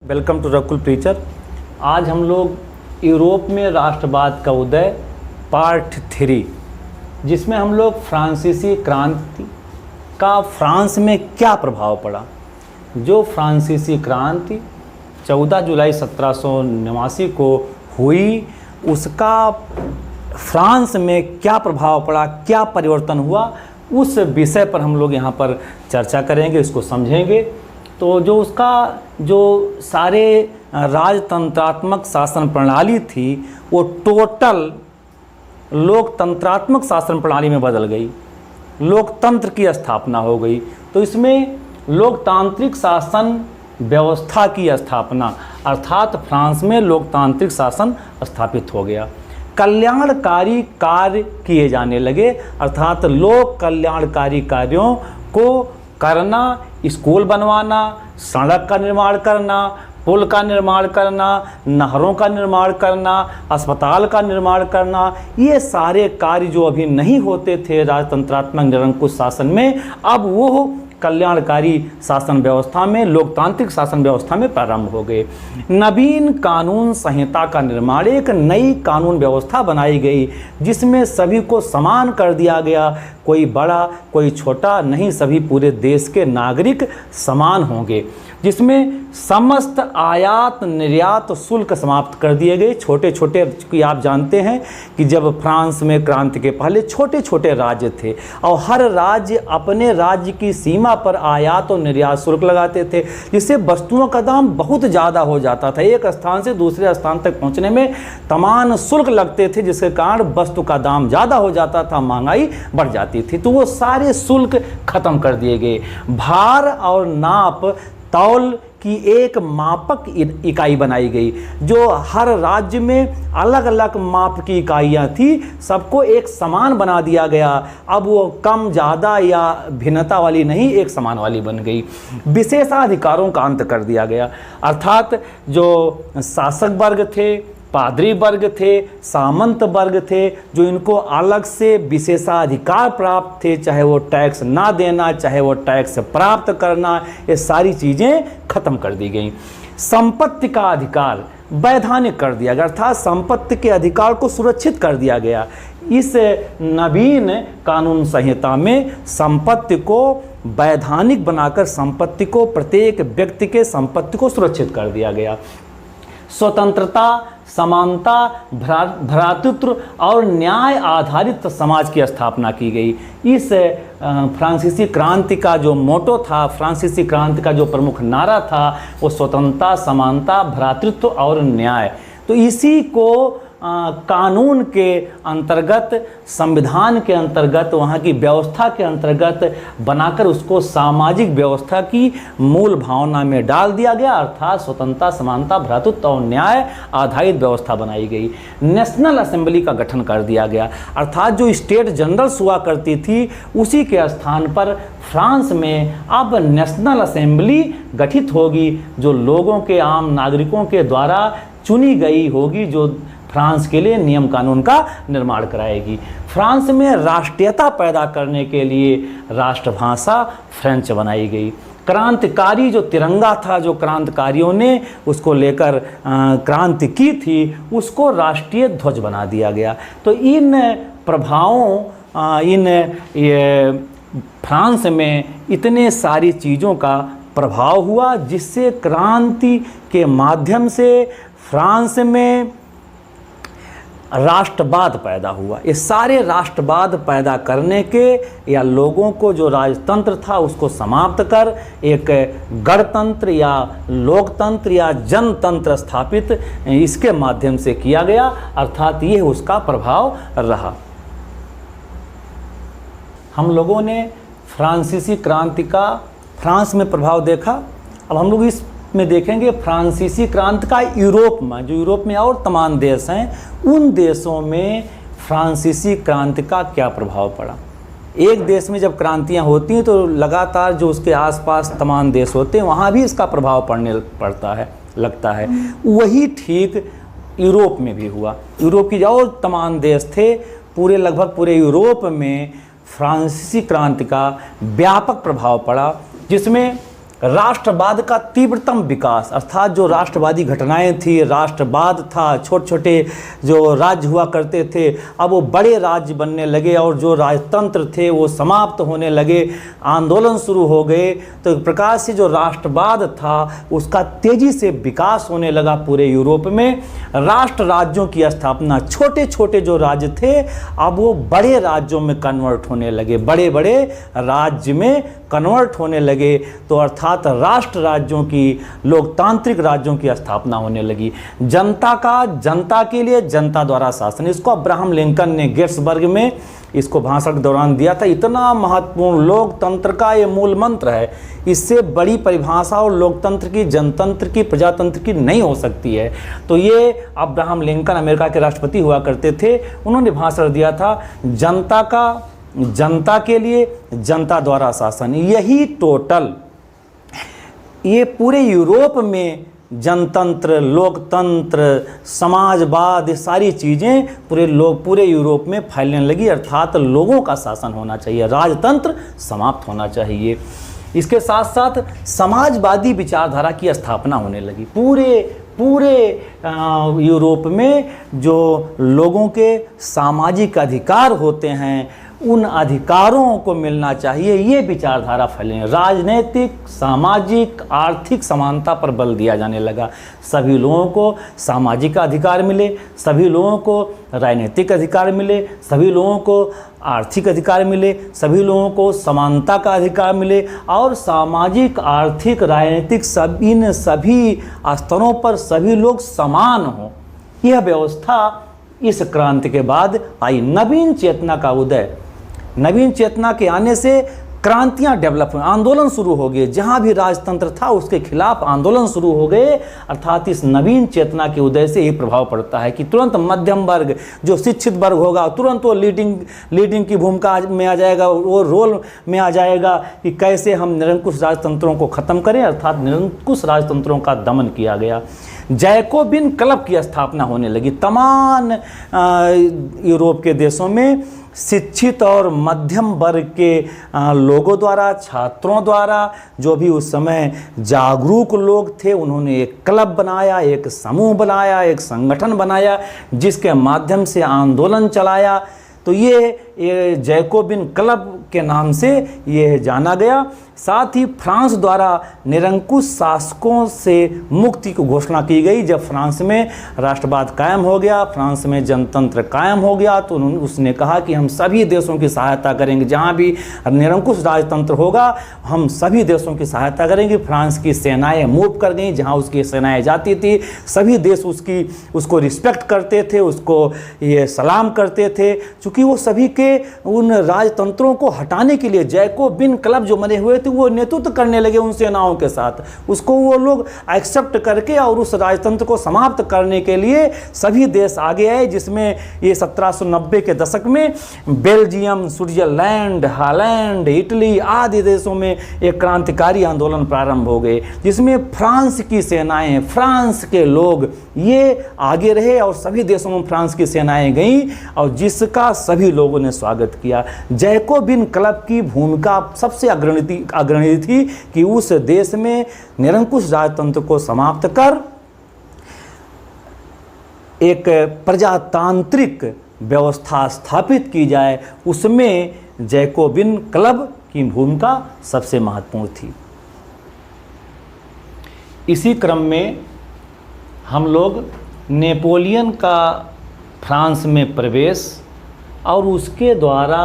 Welcome to Rakul preacher. आज हम लोग यूरोप में राष्ट्रवाद का उदय पार्ट 3, जिसमें हम लोग फ्रांसीसी क्रांति का फ्रांस में क्या प्रभाव पड़ा। जो फ्रांसीसी क्रांति 14 जुलाई 1789 को हुई, उसका फ्रांस में क्या प्रभाव पड़ा, क्या परिवर्तन हुआ, उस विषय पर हम लोग यहाँ पर चर्चा करेंगे, इसको समझेंगे। तो जो उसका जो सारे राजतंत्रात्मक शासन प्रणाली थी वो टोटल लोकतंत्रात्मक शासन प्रणाली में बदल गई, लोकतंत्र की स्थापना हो गई। तो इसमें लोकतांत्रिक शासन व्यवस्था की स्थापना, अर्थात फ्रांस में लोकतांत्रिक शासन स्थापित हो गया। कल्याणकारी कार्य किए जाने लगे, अर्थात लोक कल्याणकारी कार्यों को करना, स्कूल बनवाना, सड़क का निर्माण करना, पुल का निर्माण करना, नहरों का निर्माण करना, अस्पताल का निर्माण करना, ये सारे कार्य जो अभी नहीं होते थे राजतंत्रात्मक निरंकुश शासन में, अब वो कल्याणकारी शासन व्यवस्था में, लोकतांत्रिक शासन व्यवस्था में प्रारंभ हो गए। नवीन कानून संहिता का निर्माण, एक नई कानून व्यवस्था बनाई गई जिसमें सभी को समान कर दिया गया, कोई बड़ा कोई छोटा नहीं, सभी पूरे देश के नागरिक समान होंगे। जिसमें समस्त आयात निर्यात शुल्क समाप्त कर दिए गए। छोटे छोटे कि आप जानते हैं कि जब फ्रांस में क्रांति के पहले छोटे छोटे राज्य थे और हर राज्य अपने राज्य की सीमा पर आयात और निर्यात शुल्क लगाते थे, जिससे वस्तुओं का दाम बहुत ज़्यादा हो जाता था। एक स्थान से दूसरे स्थान तक पहुंचने में तमाम शुल्क लगते थे, जिसके कारण वस्तु का दाम ज़्यादा हो जाता था, महंगाई बढ़ जाती थी। तो वो सारे शुल्क खत्म कर दिए गए। भार और नाप तौल की एक मापक इकाई बनाई गई, जो हर राज्य में अलग अलग माप की इकाइयाँ थी, सबको एक समान बना दिया गया। अब वो कम ज़्यादा या भिन्नता वाली नहीं, एक समान वाली बन गई। विशेषाधिकारों का अंत कर दिया गया, अर्थात जो शासक वर्ग थे, पादरी वर्ग थे, सामंत वर्ग थे, जो इनको अलग से विशेषाधिकार प्राप्त थे, चाहे वो टैक्स ना देना, चाहे वो टैक्स प्राप्त करना, ये सारी चीज़ें खत्म कर दी गई। संपत्ति का अधिकार वैधानिक कर दिया गया, अर्थात संपत्ति के अधिकार को सुरक्षित कर दिया गया। इस नवीन कानून संहिता में संपत्ति को वैधानिक बनाकर संपत्ति को, प्रत्येक व्यक्ति के संपत्ति को सुरक्षित कर दिया गया। स्वतंत्रता, समानता, भ्रातृत्व और न्याय आधारित समाज की स्थापना की गई। इस फ्रांसीसी क्रांति का जो मोटो था, फ्रांसीसी क्रांति का जो प्रमुख नारा था, वो स्वतंत्रता, समानता, भ्रातृत्व और न्याय। तो इसी को कानून के अंतर्गत, संविधान के अंतर्गत, वहाँ की व्यवस्था के अंतर्गत बनाकर उसको सामाजिक व्यवस्था की मूल भावना में डाल दिया गया, अर्थात स्वतंत्रता, समानता, भ्रातृत्व और न्याय आधारित व्यवस्था बनाई गई। नेशनल असेंबली का गठन कर दिया गया, अर्थात जो स्टेट जनरल्स हुआ करती थी उसी के स्थान पर फ्रांस में अब नेशनल असेंबली गठित होगी, जो लोगों के, आम नागरिकों के द्वारा चुनी गई होगी, जो फ्रांस के लिए नियम कानून का निर्माण कराएगी। फ्रांस में राष्ट्रीयता पैदा करने के लिए राष्ट्रभाषा फ्रेंच बनाई गई। क्रांतिकारी जो तिरंगा था, जो क्रांतिकारियों ने उसको लेकर क्रांति की थी, उसको राष्ट्रीय ध्वज बना दिया गया। तो इन प्रभावों, फ्रांस में इतने सारी चीज़ों का प्रभाव हुआ, जिससे क्रांति के माध्यम से फ्रांस में राष्ट्रवाद पैदा हुआ। ये सारे राष्ट्रवाद पैदा करने के, या लोगों को जो राजतंत्र था उसको समाप्त कर एक गणतंत्र या लोकतंत्र या जनतंत्र स्थापित इसके माध्यम से किया गया, अर्थात ये उसका प्रभाव रहा। हम लोगों ने फ्रांसीसी क्रांति का फ्रांस में प्रभाव देखा। अब हम लोग इस में देखेंगे फ्रांसीसी क्रांति का यूरोप में, जो यूरोप में और तमाम देश हैं, उन देशों में फ्रांसीसी क्रांति का क्या प्रभाव पड़ा। एक देश में जब क्रांतियां होती हैं तो लगातार जो उसके आसपास तमाम देश होते हैं वहाँ भी इसका प्रभाव पड़ता है, लगता है। वही ठीक यूरोप में भी हुआ। यूरोप की और तमाम देश थे, लगभग पूरे यूरोप में फ्रांसीसी क्रांति का व्यापक प्रभाव पड़ा, जिसमें राष्ट्रवाद का तीव्रतम विकास, अर्थात जो राष्ट्रवादी घटनाएं थी, राष्ट्रवाद था, छोटे छोटे जो राज्य हुआ करते थे अब वो बड़े राज्य बनने लगे और जो राजतंत्र थे वो समाप्त होने लगे, आंदोलन शुरू हो गए। तो एक प्रकार से जो राष्ट्रवाद था उसका तेज़ी से विकास होने लगा पूरे यूरोप में। राष्ट्र राज्यों की स्थापना, छोटे छोटे जो राज्य थे अब वो बड़े राज्यों में कन्वर्ट होने लगे, बड़े बड़े राज्य में कन्वर्ट होने लगे। तो अर्थात राष्ट्र राज्यों की, लोकतांत्रिक राज्यों की स्थापना होने लगी। जनता का, जनता के लिए जनता द्वारा शासन, इसको अब्राहम लिंकन ने गेट्सबर्ग में इसको भाषण के दौरान दिया था। इतना महत्वपूर्ण लोकतंत्र का ये मूल मंत्र है, इससे बड़ी परिभाषा और लोकतंत्र की, जनतंत्र की, प्रजातंत्र की नहीं हो सकती है। तो ये अब्राहम लिंकन अमेरिका के राष्ट्रपति हुआ करते थे, उन्होंने भाषण दिया था जनता का, जनता के लिए जनता द्वारा शासन। यही टोटल ये पूरे यूरोप में जनतंत्र, लोकतंत्र, समाजवाद, ये सारी चीज़ें पूरे यूरोप में फैलने लगी। अर्थात लोगों का शासन होना चाहिए, राजतंत्र समाप्त होना चाहिए। इसके साथ साथ समाजवादी विचारधारा की स्थापना होने लगी। पूरे यूरोप में जो लोगों के सामाजिक अधिकार होते हैं उन अधिकारों को मिलना चाहिए, ये विचारधारा फैले। राजनैतिक, सामाजिक, आर्थिक समानता पर बल दिया जाने लगा। सभी लोगों को सामाजिक अधिकार मिले, सभी लोगों को राजनीतिक अधिकार मिले, सभी लोगों को आर्थिक अधिकार मिले, सभी लोगों को समानता का अधिकार मिले और सामाजिक, आर्थिक, राजनीतिक इन सभी स्तरों पर सभी लोग समान हों। यह व्यवस्था इस क्रांति के बाद आई। नवीन चेतना का उदय, नवीन चेतना के आने से क्रांतियाँ डेवलप हुई, आंदोलन शुरू हो गए। जहाँ भी राजतंत्र था उसके खिलाफ आंदोलन शुरू हो गए। अर्थात इस नवीन चेतना के उदय से ये प्रभाव पड़ता है कि तुरंत मध्यम वर्ग, जो शिक्षित वर्ग होगा, तुरंत वो लीडिंग की भूमिका में आ जाएगा, वो रोल में आ जाएगा कि कैसे हम निरंकुश राजतंत्रों को ख़त्म करें। अर्थात निरंकुश राजतंत्रों का दमन किया गया। जैकोबिन क्लब की स्थापना होने लगी। तमाम यूरोप के देशों में शिक्षित और मध्यम वर्ग के लोगों द्वारा, छात्रों द्वारा, जो भी उस समय जागरूक लोग थे, उन्होंने एक क्लब बनाया, एक समूह बनाया, एक संगठन बनाया जिसके माध्यम से आंदोलन चलाया। तो ये जैकोबिन क्लब के नाम से ये जाना गया। साथ ही फ्रांस द्वारा निरंकुश शासकों से मुक्ति की घोषणा की गई। जब फ्रांस में राष्ट्रवाद कायम हो गया, फ्रांस में जनतंत्र कायम हो गया, तो उसने कहा कि हम सभी देशों की सहायता करेंगे, जहाँ भी निरंकुश राजतंत्र होगा हम सभी देशों की सहायता करेंगे। फ्रांस की सेनाएं मूव कर गईं, जहाँ उसकी सेनाएं जाती थी सभी देश उसको रिस्पेक्ट करते थे, उसको ये सलाम करते थे। चूँकि वो सभी के उन राजतंत्रों को हटाने के लिए जैकोबिन क्लब जो बने हुए थे वो नेतृत्व करने लगे उन सेनाओं के साथ, उसको वो लोग एक्सेप्ट करके और उस राजतंत्र को समाप्त करने के लिए सभी देश आगे आए। जिसमें ये 1790 के दशक में बेल्जियम, स्विट्जरलैंड, हॉलैंड, इटली आदि देशों में एक क्रांतिकारी आंदोलन प्रारंभ हो गए, जिसमें फ्रांस की सेनाएं, फ्रांस के लोग ये आगे रहे और सभी देशों में फ्रांस की सेनाएं गईं और जिसका सभी लोगों ने स्वागत किया। जैकोबिन क्लब की भूमिका सबसे अग्रणी थी कि उस देश में निरंकुश राजतंत्र को समाप्त कर एक प्रजातांत्रिक व्यवस्था स्थापित की जाए। उसमें जैकोबिन क्लब की भूमिका सबसे महत्वपूर्ण थी। इसी क्रम में हम लोग नेपोलियन का फ्रांस में प्रवेश और उसके द्वारा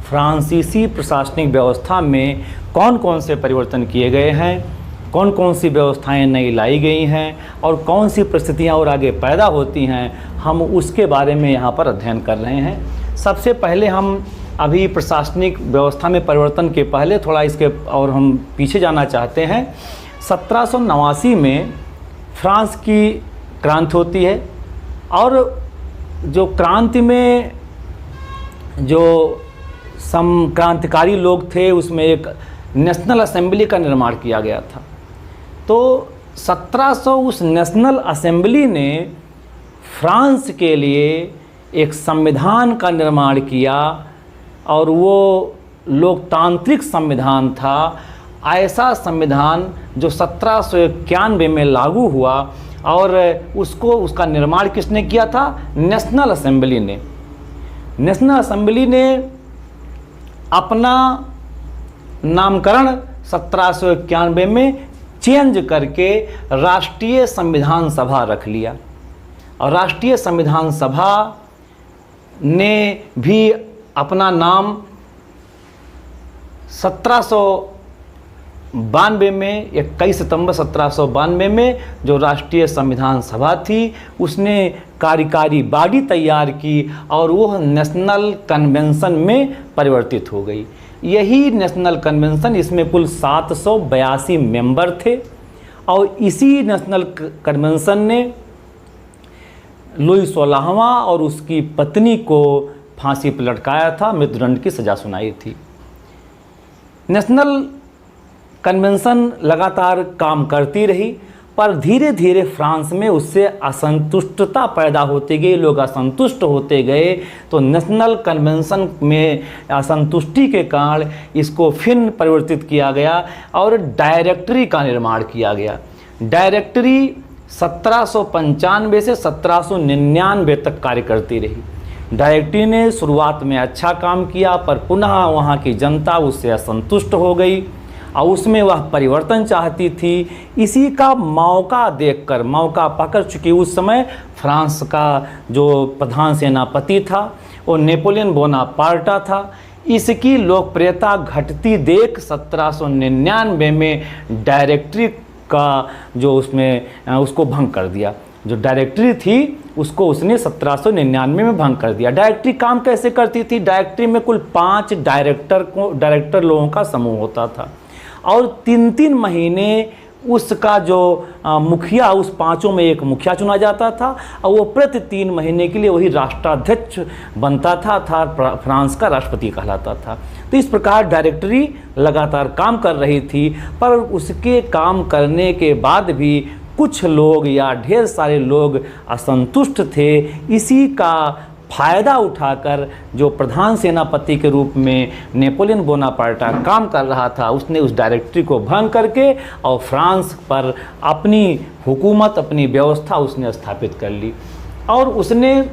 फ्रांसीसी प्रशासनिक व्यवस्था में कौन कौन से परिवर्तन किए गए हैं, कौन कौन सी व्यवस्थाएं नई लाई गई हैं और कौन सी परिस्थितियां और आगे पैदा होती हैं, हम उसके बारे में यहाँ पर अध्ययन कर रहे हैं। सबसे पहले हम अभी प्रशासनिक व्यवस्था में परिवर्तन के पहले थोड़ा इसके और हम पीछे जाना चाहते हैं। 1789 में फ्रांस की क्रांति होती है और जो क्रांति में जो क्रांतिकारी लोग थे उसमें एक नेशनल असेंबली का निर्माण किया गया था। तो 1700 उस नेशनल असेंबली ने फ्रांस के लिए एक संविधान का निर्माण किया और वो लोकतांत्रिक संविधान था ऐसा संविधान जो 1791 में लागू हुआ, और उसका निर्माण किसने किया था? नेशनल असेंबली ने। नेशनल असेंबली ने अपना नामकरण 1791 में चेंज करके राष्ट्रीय संविधान सभा रख लिया, और राष्ट्रीय संविधान सभा ने भी अपना नाम 1792 में 21 सितंबर 1792 में जो राष्ट्रीय संविधान सभा थी उसने कार्यकारी बॉडी तैयार की और वह नेशनल कन्वेंशन में परिवर्तित हो गई। यही नेशनल कन्वेंशन, इसमें कुल 782 मेंबर थे, और इसी नेशनल कन्वेंशन ने लुई 16वां और उसकी पत्नी को फांसी पर लटकाया था, मृत्युदंड की सज़ा सुनाई थी। नेशनल कन्वेंशन लगातार काम करती रही, पर धीरे धीरे फ्रांस में उससे असंतुष्टता पैदा होती गई, लोग असंतुष्ट होते गए। तो नेशनल कन्वेंशन में असंतुष्टि के कारण इसको फिर परिवर्तित किया गया और डायरेक्टरी का निर्माण किया गया। डायरेक्टरी 1795 से 1799 तक कार्य करती रही। डायरेक्टरी ने शुरुआत में अच्छा काम किया, पर पुनः वहाँ की जनता उससे असंतुष्ट हो गई और उसमें वह परिवर्तन चाहती थी। इसी का मौका देखकर, मौका पकड़ चुकी उस समय फ्रांस का जो प्रधान सेनापति था वो नेपोलियन बोनापार्टा था। इसकी लोकप्रियता घटती देख 1799 में डायरेक्टरी का जो उसको भंग कर दिया। जो डायरेक्टरी थी उसको उसने 1799 में भंग कर दिया। डायरेक्टरी काम कैसे करती थी? डायरेक्टरी में कुल 5 डायरेक्टर लोगों का समूह होता था, और 3-3 महीने उसका जो मुखिया, उस 5 में एक मुखिया चुना जाता था, और वो प्रति 3 महीने के लिए वही राष्ट्राध्यक्ष बनता था, फ्रांस का राष्ट्रपति कहलाता था। तो इस प्रकार डायरेक्टरी लगातार काम कर रही थी, पर उसके काम करने के बाद भी कुछ लोग या ढेर सारे लोग असंतुष्ट थे। इसी का फ़ायदा उठाकर जो प्रधान सेनापति के रूप में नेपोलियन बोनापार्टा काम कर रहा था, उसने उस डायरेक्टरी को भंग करके और फ्रांस पर अपनी हुकूमत, अपनी व्यवस्था उसने स्थापित कर ली। और उसने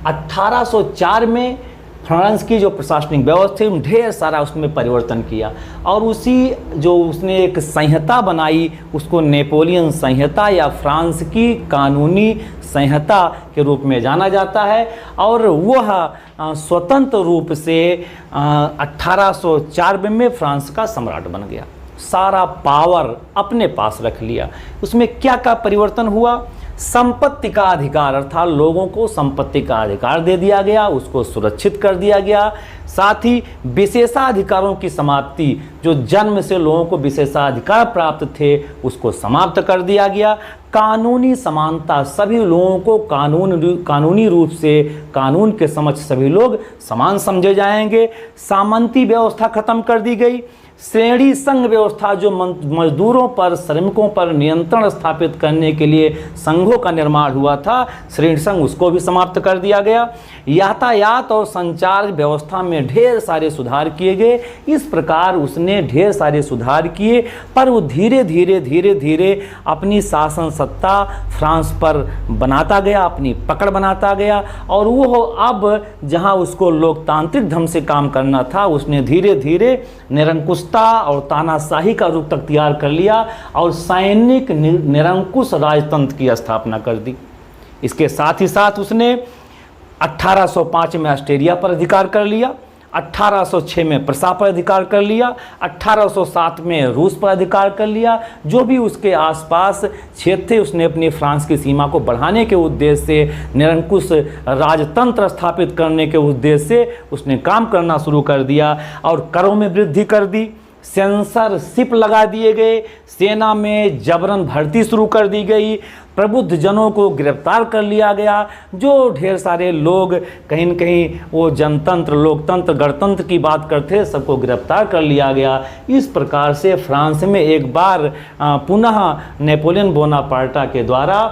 1804 में फ्रांस की जो प्रशासनिक व्यवस्था थी ढेर सारा उसमें परिवर्तन किया, और उसी जो उसने एक संहिता बनाई उसको नेपोलियन संहिता या फ्रांस की कानूनी संहिता के रूप में जाना जाता है। और वह स्वतंत्र रूप से 1804 में फ्रांस का सम्राट बन गया, सारा पावर अपने पास रख लिया। उसमें क्या क्या परिवर्तन हुआ? संपत्ति का अधिकार, अर्थात लोगों को संपत्ति का अधिकार दे दिया गया, उसको सुरक्षित कर दिया गया। साथ ही विशेषाधिकारों की समाप्ति, जो जन्म से लोगों को विशेषाधिकार प्राप्त थे उसको समाप्त कर दिया गया। कानूनी समानता, सभी लोगों को कानूनी रूप से कानून के समक्ष सभी लोग समान समझे जाएंगे। सामंती व्यवस्था खत्म कर दी गई। श्रेणी संघ व्यवस्था, जो मजदूरों पर, श्रमिकों पर नियंत्रण स्थापित करने के लिए संघों का निर्माण हुआ था, श्रेणी संघ, उसको भी समाप्त कर दिया गया। यातायात और संचार व्यवस्था में ढेर सारे सुधार किए गए। इस प्रकार उसने ढेर सारे सुधार किए, पर वो धीरे धीरे अपनी शासन सत्ता फ्रांस पर बनाता गया, अपनी पकड़ बनाता गया। और वो अब जहाँ उसको लोकतांत्रिक ढंग से काम करना था, उसने धीरे धीरे निरंकुश और तानाशाही का रूप अख्तियार कर लिया और सैनिक निरंकुश राजतंत्र की स्थापना कर दी। इसके साथ ही साथ उसने 1805 में ऑस्ट्रेलिया पर अधिकार कर लिया, 1806 में प्रसा पर अधिकार कर लिया, 1807 में रूस पर अधिकार कर लिया। जो भी उसके आसपास क्षेत्र थे उसने अपनी फ्रांस की सीमा को बढ़ाने के उद्देश्य से, निरंकुश राजतंत्र स्थापित करने के उद्देश्य से उसने काम करना शुरू कर दिया और करों में वृद्धि कर दी। सेंसरशिप लगा दिए गए, सेना में जबरन भर्ती शुरू कर दी गई, प्रबुद्ध जनों को गिरफ्तार कर लिया गया। जो ढेर सारे लोग कहीं न कहीं वो जनतंत्र, लोकतंत्र, गणतंत्र की बात करते, सबको गिरफ्तार कर लिया गया। इस प्रकार से फ्रांस में एक बार पुनः नेपोलियन बोनापार्टा के द्वारा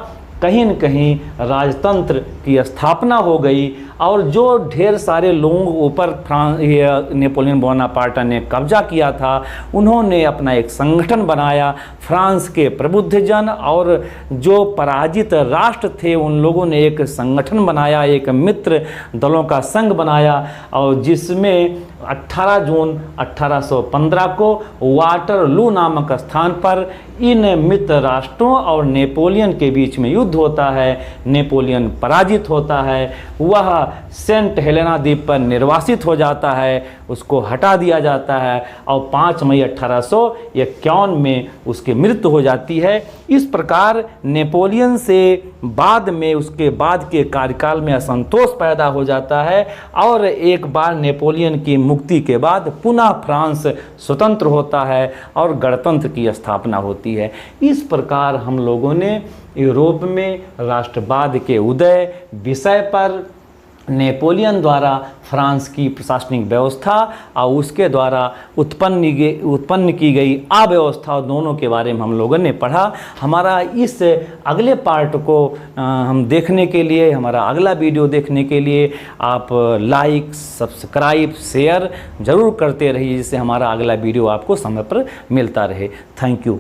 कहीं न कहीं राजतंत्र की स्थापना हो गई और जो ढेर सारे लोगों के ऊपर नेपोलियन बोनापार्ट ने कब्जा किया था, उन्होंने अपना एक संगठन बनाया। फ्रांस के प्रबुद्धजन और जो पराजित राष्ट्र थे उन लोगों ने एक संगठन बनाया, एक मित्र दलों का संघ बनाया, और जिसमें 18 जून 1815 को वाटरलू नामक स्थान पर इन मित्र राष्ट्रों और नेपोलियन के बीच में युद्ध होता है। नेपोलियन पराजित होता है, वह सेंट हेलेना द्वीप पर निर्वासित हो जाता है, उसको हटा दिया जाता है और 5 मई 1851 में उसकी मृत्यु हो जाती है। इस प्रकार नेपोलियन से बाद में उसके बाद के कार्यकाल में असंतोष पैदा हो जाता है और एक बार नेपोलियन की मुक्ति के बाद पुनः फ्रांस स्वतंत्र होता है और गणतंत्र की स्थापना होती है। इस प्रकार हम लोगों ने यूरोप में राष्ट्रवाद के उदय विषय पर नेपोलियन द्वारा फ्रांस की प्रशासनिक व्यवस्था और उसके द्वारा उत्पन्न की गई अव्यवस्था, दोनों के बारे में हम लोगों ने पढ़ा। हमारा इस अगले पार्ट को हम देखने के लिए, हमारा अगला वीडियो देखने के लिए आप लाइक, सब्सक्राइब, शेयर ज़रूर करते रहिए, जिससे हमारा अगला वीडियो आपको समय पर मिलता रहे। Thank you.